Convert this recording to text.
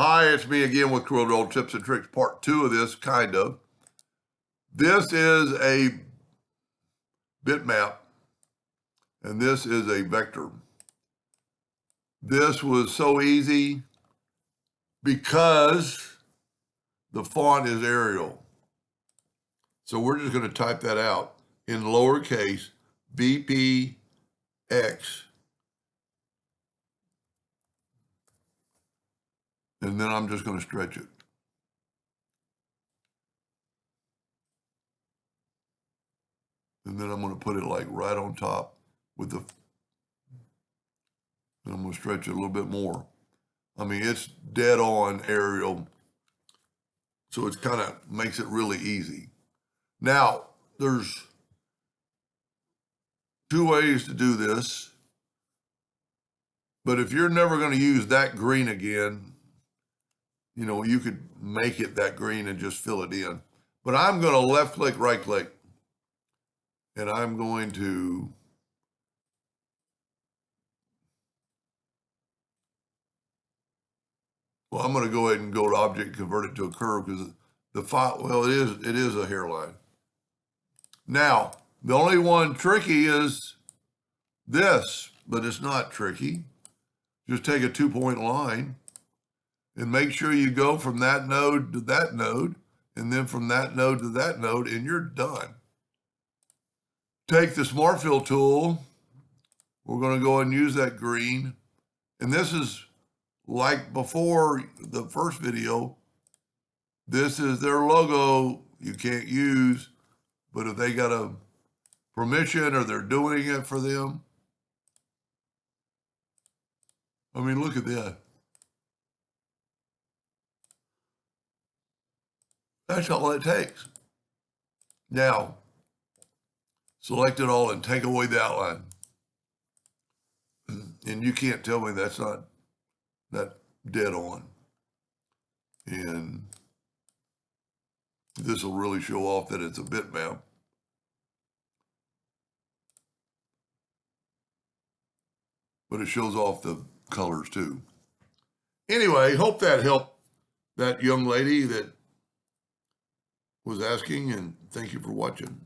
Hi, it's me again with Corel Tips and Tricks, part 2 of this, kind of. This is a bitmap, and this is a vector. This was so easy because the font is Arial. So we're just going to type that out in lowercase BPX. And then I'm just going to stretch it. And then I'm going to put it like right on top with the, and I'm going to stretch it a little bit more. I mean, it's dead on Arial. So it kind of makes it really easy. Now, there's 2 ways to do this. But if you're never going to use that green again, you know, you could make it that green and just fill it in. But I'm going to left click, right click. And I'm going to I'm going to go ahead and go to object and convert it to a curve because the file, well, it is a hairline. Now, the only one tricky is this, but it's not tricky. Just take a 2-point line and make sure you go from that node to that node, and then from that node to that node, and you're done. Take the Smart Fill tool. We're going to go and use that green. And this is like before the first video. This is their logo you can't use, but if they got a permission or they're doing it for them, I mean, look at that. That's all it takes. Now, select it all and take away the outline. And you can't tell me that's not that dead on. And this will really show off that it's a bitmap. But it shows off the colors too. Anyway, hope that helped that young lady that was asking, and thank you for watching.